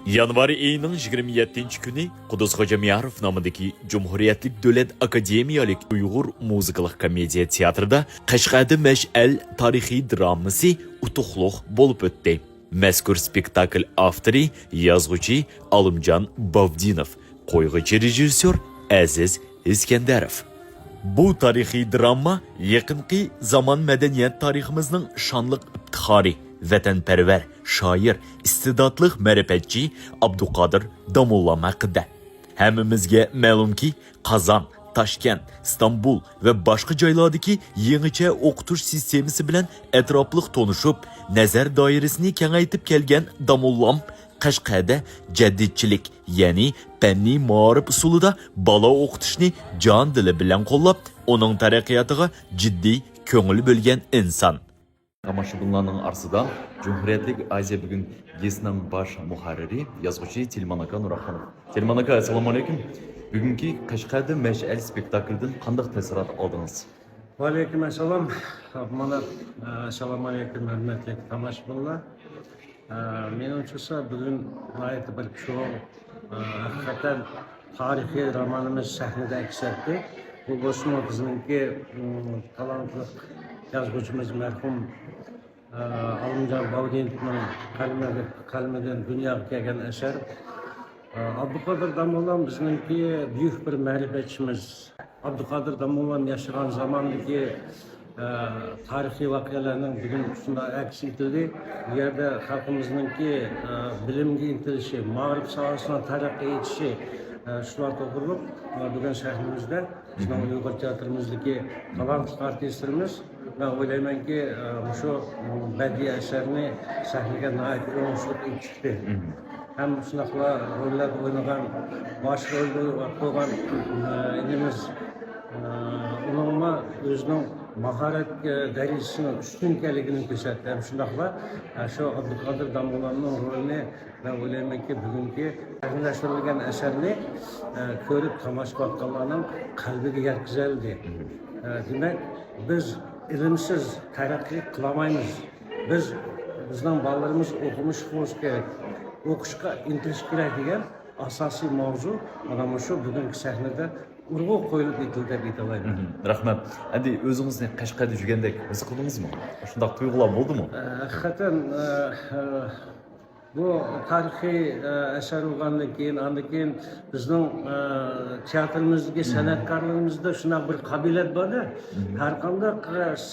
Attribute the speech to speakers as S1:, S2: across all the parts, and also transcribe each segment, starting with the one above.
S1: Yanvar ayının 27 günü Quduz Xo'jamiyarov nomidagi Cumhuriyetlik Davlat Akademiyalik Uyg'ur muzikalik komediya teatrida Qashqarda Mash'al tarixiy dramasi utuqliq bo'lib o'tdi. Mazkur spektakl avtori yozuvchi Alimjon Bavdinov, qo'yg'ichi rejissyor Aziz Iskandarov. Bu tarixiy drama yaqinqi zamon madaniyat tariximizning shonliq iftixori vatanparvar shoir istidodli ma'rifatchi Abduqodir Damullam haqida. Hammamizga ma'lumki, Qozon, Toshkent, Istanbul va boshqa joylardagi yangicha o'qitish sistemasi bilan atrofliq tonishib, nazar doirasini kengaytib kelgan Damullam Qashqarda jaddidchilik, ya'ni fanniy ma'rif usulida bola o'qitishni jon dili bilan qo'llab, uning taraqqiyotiga jiddiy ko'ngil bo'lgan inson. Tomoshabinlarning arsida Cumhuriyetlik Aziya bugun Gesning bosh muharriri, yozuvchi Tilman aka Nurxonov. Tilman aka, assalomu alaykum. Bugungi Qashqarda Mash'al spektaklidan qanday ta'sirot oldingiz?
S2: Va alaykum assalom. Mana assalomu alaykum hurmatli tomoshabinlar. Menimcha bugun g'oyatda bir cho'ng, haqiqatan tarixiy romanimiz sahnada aks etdi. Bu bo'lsin bizningki talantli yozuvchimiz marhum Alimjon Bavdinovning qalamidan dunyoga kelgan asar. Abduqodir Damullam bizningki buyuk bir ma'rifatchimiz. Abduqodir Damullam yaşagan zamandaki tarixiy voqealarning bugun shunday aks etildi. Bu yerda xalqimizningki bilimga intilishi, ma'rif sohasini taraqqiy etishi shular to'g'riliq bugun shahrımizda bizning Uyg'ur teatrimizdagi talantli artistlarimiz, ben o'ylaymanki shu badiiy asarni sahnaga nihoyat o'ng'ishli ilib chiqdi. Hem shunaqa rollar o'ynagan, bosh rolda qo'ygan inimiz uningma o'zining mahorat darajasini ustunligini ko'rsatdi. Hem shunaqa shu Abduqodir Damullamning rolini ben o'ylaymanki bugungi sahnalashtirilgan asarni ko'rib tomosha qilganlarning qalbiga yetkazildi. Demak, biz ilimsiz taraqqiy qilolmaymiz. Bizning bolalarimiz o'qish kerak. O'qishga intilish kerak degan asosiy mavzu mana shu bugungi sahnada urg'u qo'yilib etildi deb aytaman.
S1: Rahmat. Endi o'zingizni Qashqarda yurgandek his qildingizmi? Shunday tuyg'ular bo'ldimi?
S2: Haqiqatan bu tarixiy asar bo'lgandan keyin bizning teatrimizdagi san'atkorlarimizda shunaqa bir qobiliyat borda, har qanday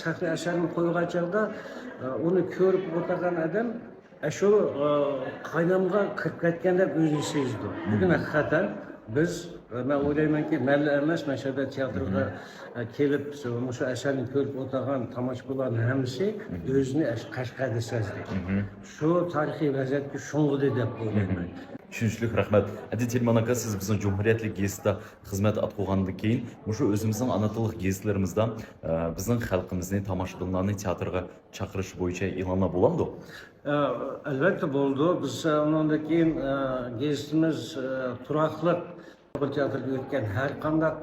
S2: sahna asarini qo'ygan chog'da uni ko'rib o'tirgan odam shu qaynamga kirib ketgandek o'zini sezdi. Bugun haqiqatan biz, ben o'ylaymanki, malla emas, mana shu teatrga kelib shu asarni ko'rib o'tirgan tomoshabinlarning hammasi o'zini Qashqarda sezdi. Shu tarixiy vaziyatga sho'ng'idi deb o'ylayman.
S1: Tushunchli, rahmat. Endi Tilman aka, siz bizning Cumhuriyetlik gezitida xizmat atqandan keyin shu o'zimizning ana tillik gezitlarimizda bizning xalqimizni, tomoshabinlarni teatrga chaqirish bo'yicha e'lonlar bo'lamdi?
S2: Albatta bo'ldi. Biz undan keyin gezitimiz turaqli teatrga o'tgan har qanday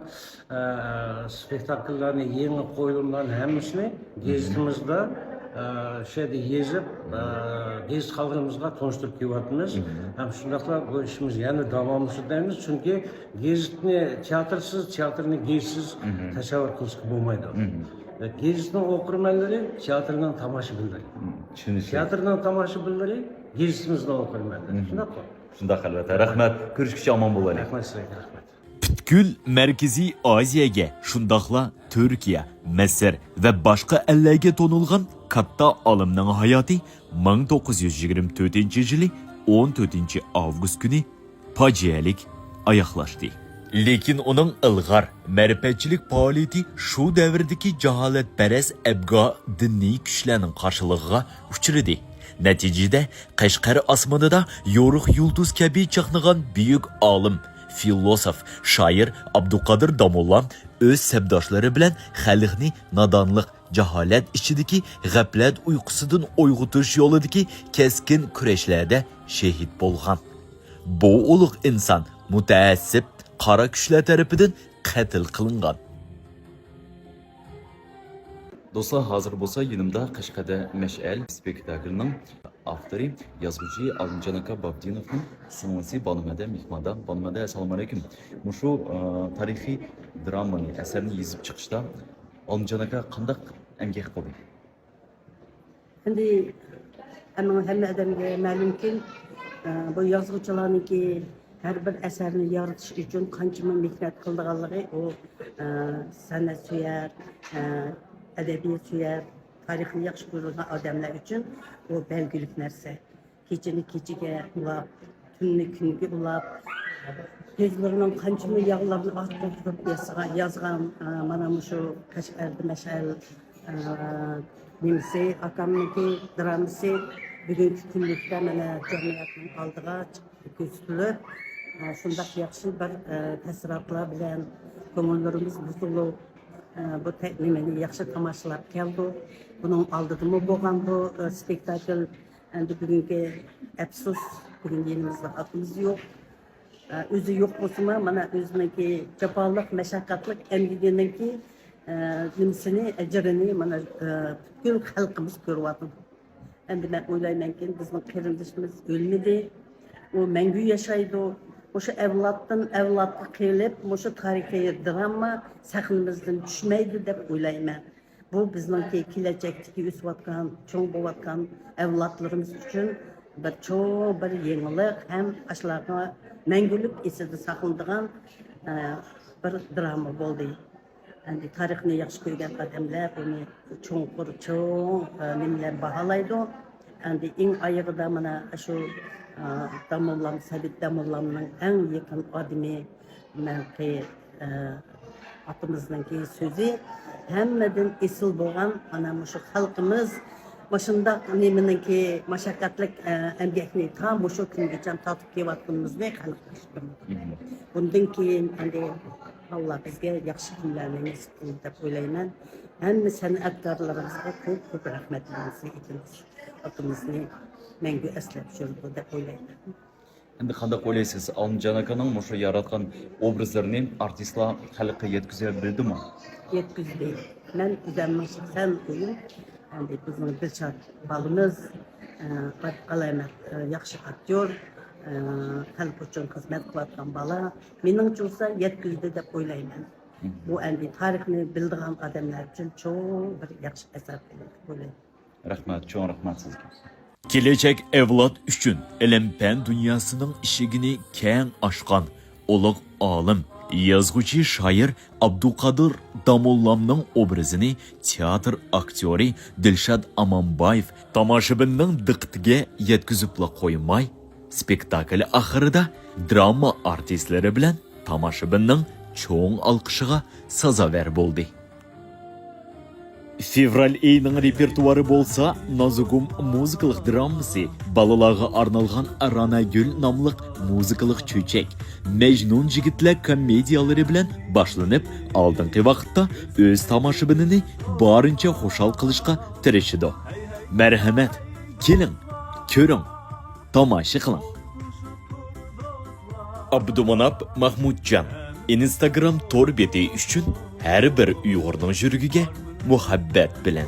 S2: spektakllarni, yangi qo'yilmalarni hammasini gezitimizda şeyde yezib, gez xalqimizga tanıştırıp kelyapmiz. Hem shundoqla bu işimiz yani davom ettiramiz, çünkü gezitni teatrsiz, teatrni gezsiz tasavvur qilishga bo'lmaydi. Gezitning o'qirmanlari teatrning tomoshabinlari. Teatrning tomoshabinlari gezitimizning o'qirmanlari. Shunaqa.
S1: Shunday albatta. Rahmat. Ko'rishguncha omon bo'laylik.
S2: Rahmat sizlarga, rahmat.
S1: Butkul Markaziy Osiyoga, shundoqla Turkiya, Misr va boshqa ellarga to'nilgan katta olimning hayoti 1924-yili 14-avgust kuni fojialik oyoqlashdi. Lekin uning ilg'or ma'rifatchilik faoliyati shu davrdagi jaholatparast abgo diniy kuchlarning qarshilig'iga uchradi. Natijada Qashqar osmonida yorug' yulduz kabi chaqnagan buyuk olim, filosof, shoir Abduqodir Damullam o'z sabdoshlari bilan xalqni nodonlik, jaholat ichidagi g'aflat uyqusidan uyg'otish yo'lidagi keskin kurashlarda shahid bo'lgan. Bu ulug' inson mutaassib qora kuchlar tarafidan qatl qilingan.
S3: Do'stlar, hozir bo'lsa yonimda Qashqada Mash'al spektaklining avtori, yozuvchi Olimjon aka Babdinovning singlisi Banumada mehmonda. Banumada, assalomu alaykum. Mushu tarixiy dramani asarni yozib chiqishda Olimjon aka qanday emgak qildi?
S4: Endi hamma odamga ma'lumki, bu yozuvchilarniki har bir asarni yaratish uchun qancha mehnat qilganligi, u san'at suyar, adabiyot suyar, tarixni yaxshi ko'rgan odamlar uchun u belgilik narsa. Kechini kechiga ulab, tunni kunga ulab, ko'zlarining qancha yog'larni orttirib yozgan mana shu Qashqarda Mash'al nimasi akamniki dramasi bugungi kunlikda mana jamiyatning oldiga ko'rsatilib, shunday yaxshi bir tasvirotlar bilan ko'ngillarimiz buzilib, bu nimani yaxshi tomoshalab keldi. Buning oldidami bo'lgan bu spektakl, endi bugungi afsus, bugun yenimizda atimiz yo'q. O'zi yo'q bo'lsa-mu, mana o'ziniki jafoliq, mashaqqatlik emgininki nimasini, ajrini mana butkul xalqimiz ko'ryapti. Endi men o'ylaymanki, bizning qarindishimiz o'lmadi, u mangu yashaydi. O'sha avloddan avlodga qilib, o'sha tarixiy drama sahnimizdan tushmaydi deb o'ylayman. Bu bizningki kelajakdagi o'sayotgan, cho'ng bo'layotgan avlodlarimiz uchun bir cho'ng bir yangilik ham ashlarga mangulik esida saqlanadigan bir drama bo'ldi. Endi tarixni yaxshi ko'rgan odamlar buni cho'nqur nimalar baholaydi. Endi eng oyog'ida mana shu Damollam, Sabit Damollamning eng yaqin odami manki atimizningki so'zi hammadan esil bo'lgan mana shu xalqimiz shundoq nimaniki mashaqqatlik emgakni tam shu kungacha tatib kelayotganimizni xalqlashtirdi. Bundan keyin endi Allah bizga yaxshi kunlarni nasib qildi deb o'ylayman. Hamma san'atkorlarimizga ko'p rahmatlarimizni aytamiz. Atimizni mangu eslab yurdi deb o'ylayman.
S3: Endi qanday o'ylaysiz? Olimjon akaning mushu yaratgan obrazlarini artistlar xalqqa yetkazib bildimi?
S4: Yetkazdi. Men o'zimning shaxsan o'yim, endi bizning Dilshod balimiz, alamat yaxshi aktyor, xalq uchun xizmat qilayotgan bola, meningcha bo'lsa yetkazdi deb o'ylayman. Bu endi tarixni bildigan odamlar uchun cho'ng bir yaxshi asar bo'ldi deb o'ylayman.
S3: Rahmat, cho'ng rahmat sizga.
S1: Keləcək evlad üçün ilm-fən dünyasının işigini kən aşqan ulıq alim, yazğıcı şair Abduqadir Damollamның obrazını teatr aktyoru Dilshod Amanbayev tomoshabinning diqqatiga yetkazibla qo'ymay, spektakl oxirida drama artistlari bilan tomoshabinning cho'ng olqishiga sazovor bo'ldi. Fevral ayının repertuarı bolsa, Nazugum muzikалық dramasi, balalarga arnalgan Rana Gül namlıq muzikалық çöçek, Mecnun jigitler komediyaları bilan başlanıp, aldınqı vaqtda öz tomoshabinini barınca xoşal qilishga tirishidi. Marhamat, keling, ko'ring, tomosha qiling. Abdumanap Mahmudjan Instagram tor beti üçün her bir Uyg'urning yurigiga muhabbat bilan